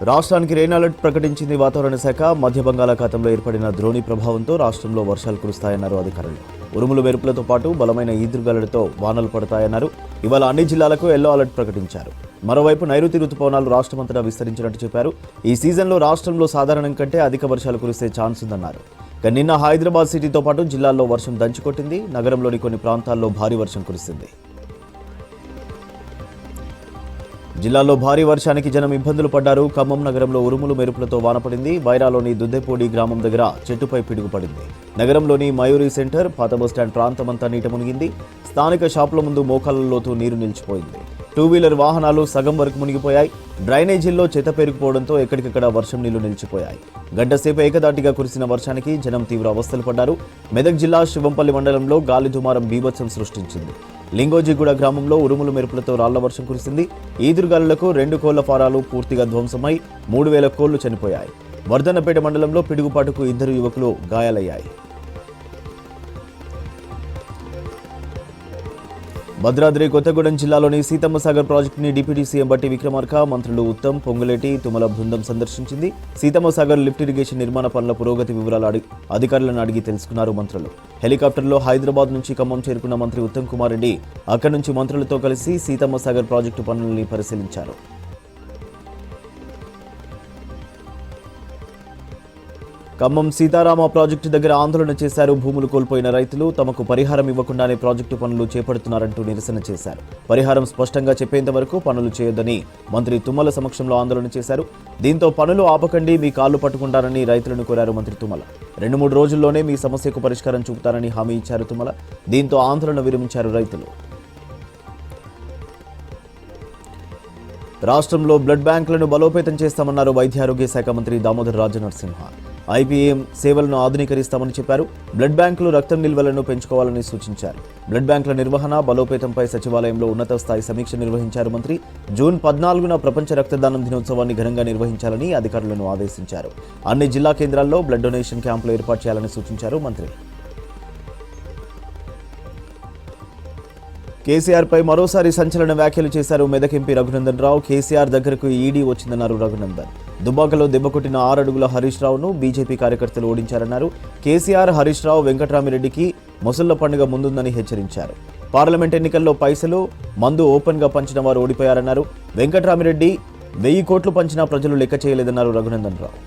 రాష్ట్రానికి rain alert ప్రకటించింది వాతావరణ శాఖ. మధ్య బంగాళాఖాతంలో ఏర్పడిన ద్రోణి ప్రభావంతో రాష్ట్రంలో వర్షాలు కురుస్తాయన్నారు అధికారులు. ఉరుములు మెరుపులతో పాటు బలమైన ఈదురుగాలులతో వానలు పడతాయన్నారు. ఇవాళ అన్ని జిల్లాలకు ఎల్లో అలర్ట్ ప్రకటించారు. మరోవైపు నైరుతి రుతుపవనాలు రాష్ట్రమంతటా విస్తరించినట్టు చెప్పారు. ఈ సీజన్లో రాష్ట్రంలో సాధారణం కంటే అధిక వర్షాలు కురిసే ఛాన్స్ ఉందన్నారు. నిన్న హైదరాబాద్ సిటీతో పాటు జిల్లాల్లో వర్షం దంచుకొట్టింది. నగరంలోని కొన్ని ప్రాంతాల్లో భారీ వర్షం కురిసింది. జిల్లాలో భారీ వర్షానికి జనం ఇబ్బందులు పడ్డారు. ఖమ్మం నగరంలో ఉరుములు మెరుపులతో వానపడింది. వైరాలోని దుద్దెపూడి గ్రామం దగ్గర చెట్టుపై పిడుగుపడింది. నగరంలోని మయూరి సెంటర్, పాత బస్టాండ్ ప్రాంతమంతా నీట మునిగింది. స్థానిక షాపుల ముందు మోకాళ్ల లోతు నీరు నిలిచిపోయింది. టూ వీలర్ వాహనాలు సగం వరకు మునిగిపోయాయి. డ్రైనేజీల్లో చెత్త పెరిగిపోవడంతో ఎక్కడికక్కడ వర్షం నీళ్లు నిలిచిపోయాయి. గంటసేపు ఏకదాటిగా కురిసిన వర్షానికి జనం తీవ్ర అవస్థలు పడ్డారు. మెదక్ జిల్లా శివంపల్లి మండలంలో గాలి దుమారం బీభత్సం సృష్టించింది. లింగోజిగూడ గ్రామంలో ఉరుములు మెరుపులతో రాళ్ల వర్షం కురిసింది. ఈదురుగాలులకు 2 కోళ్ల ఫారాలు పూర్తిగా ధ్వంసమై 3000 కోళ్లు చనిపోయాయి. వర్ధన్నపేట మండలంలో పిడుగుపాటుకు 2 యువకులు గాయాలయ్యాయి. భద్రాద్రి కొత్తగూడెం జిల్లాలోని సీతమ్మ సాగర్ ప్రాజెక్టుని డిప్యూటీ సీఎం బట్టి విక్రమార్క, మంత్రులు ఉత్తమ్, పొంగులేటి, తుమ్మల బృందం సందర్శించింది. సీతమ్మ సాగర్ లిఫ్ట్ ఇరిగేషన్ నిర్మాణ పనుల పురోగతి వివరాలు అధికారులను అడిగి తెలుసుకున్నారు మంత్రులు. హెలికాప్టర్లో హైదరాబాద్ నుంచి ఖమ్మం చేరుకున్న మంత్రి ఉత్తమ్ కుమార్ రెడ్డి అక్కడి నుంచి మంత్రులతో కలిసి సీతమ్మ సాగర్ ప్రాజెక్టు పనులని పరిశీలించారు. ఖమ్మం సీతారామ ప్రాజెక్టు దగ్గర ఆందోళన చేశారు. భూములు కోల్పోయిన రైతులు తమకు పరిహారం ఇవ్వకుండానే ప్రాజెక్టు పనులు చేపడుతున్నారంటూ నిరసన చేశారు. పరిహారం స్పష్టంగా చెప్పేంత వరకు పనులు చేయొద్దని మంత్రి తుమ్మల సమక్షంలో ఆందోళన చేశారు. దీంతో పనులు ఆపకండి, మీ కాళ్లు పట్టుకుంటారని రైతులను కోరారు మంత్రి తుమ్మల. 2-3 రోజుల్లోనే మీ సమస్యకు పరిష్కారం చూపుతారని హామీ ఇచ్చారు తుమ్మల. దీంతో ఆందోళన విరమించారు రైతులు. రాష్ట్రంలో బ్లడ్ బ్యాంకులను బలోపేతం చేస్తామన్నారు వైద్య ఆరోగ్య శాఖ మంత్రి దామోదర్ రాజనరసింహ. ఐపీఎం సేవలను ఆధునీకరిస్తామని చెప్పారు. బ్లడ్ బ్యాంకులు రక్తం నిల్వలను పెంచుకోవాలని సూచించారు. బ్లడ్ బ్యాంకుల నిర్వహణ బలోపేతంపై సచివాలయంలో ఉన్నత స్థాయి సమీక్ష నిర్వహించారు మంత్రి. జూన్ 14న ప్రపంచ రక్తదానం దినోత్సవాన్ని ఘనంగా నిర్వహించాలని అధికారులను ఆదేశించారు. అన్ని జిల్లా కేంద్రాల్లో బ్లడ్ డొనేషన్ క్యాంపులు ఏర్పాటు చేయాలని సూచించారు మంత్రి. కేసీఆర్ పై మరోసారి సంచలన వ్యాఖ్యలు చేశారు మెదక్ ఎంపీ రఘునందన్ రావు. కేసీఆర్ దగ్గరకు ఈడీ వచ్చిందన్నారు రఘునందన్. దుబ్బాకలో దెబ్బకొట్టిన 6 అడుగుల హరీష్ రావును బీజేపీ కార్యకర్తలు ఓడించారన్నారు. కేసీఆర్, హరీష్ రావు, వెంకట్రామిరెడ్డికి మొసళ్ల పండుగ ముందుందని హెచ్చరించారు. పార్లమెంట్ ఎన్నికల్లో పైసలు, మందు ఓపెన్గా పంచిన వారు ఓడిపోయారన్నారు. వెంకట్రామిరెడ్డి 1000 కోట్లు పంచినా ప్రజలు లెక్క చేయలేదన్నారు రఘునందన్ రావు.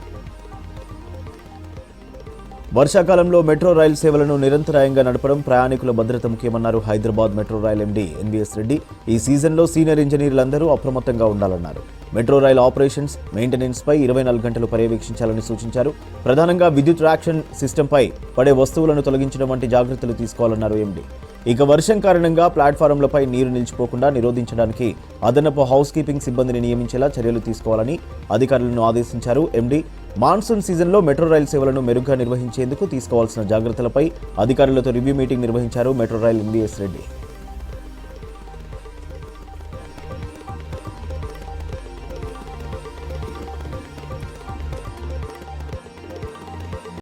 వర్షాకాలంలో మెట్రో రైలు సేవలను నిరంతరాయంగా నడపడం, ప్రయాణికుల భద్రత ముఖ్యమన్నారు Hyderabad metro rail MD NVS Reddy. ఈ సీజన్లో సీనియర్ ఇంజనీర్లందరూ అప్రమత్తంగా ఉండాలన్నారు. మెట్రో రైల్ ఆపరేషన్స్, మెయింటెనెన్స్ పై 24 గంటలు పర్యవేక్షించాలని సూచించారు. ప్రధానంగా విద్యుత్ ట్రాక్షన్ సిస్టంపై పడే వస్తువులను తొలగించడం వంటి జాగ్రత్తలు తీసుకోవాలన్నారు ఎండీ. ఇక వర్షం కారణంగా ప్లాట్ఫారంలపై నీరు నిలిచిపోకుండా నిరోధించడానికి అదనపు హౌస్ కీపింగ్ సిబ్బందిని నియమించేలా చర్యలు తీసుకోవాలని అధికారులను ఆదేశించారు ఎండీ. మాన్సూన్ సీజన్లో మెట్రో రైల్ సేవలను మెరుగ్గా నిర్వహించేందుకు తీసుకోవాల్సిన జాగ్రత్తలపై అధికారులతో రివ్యూ మీటింగ్ నిర్వహించారు మెట్రో రైల్ ఎన్వీఎస్ రెడ్డి.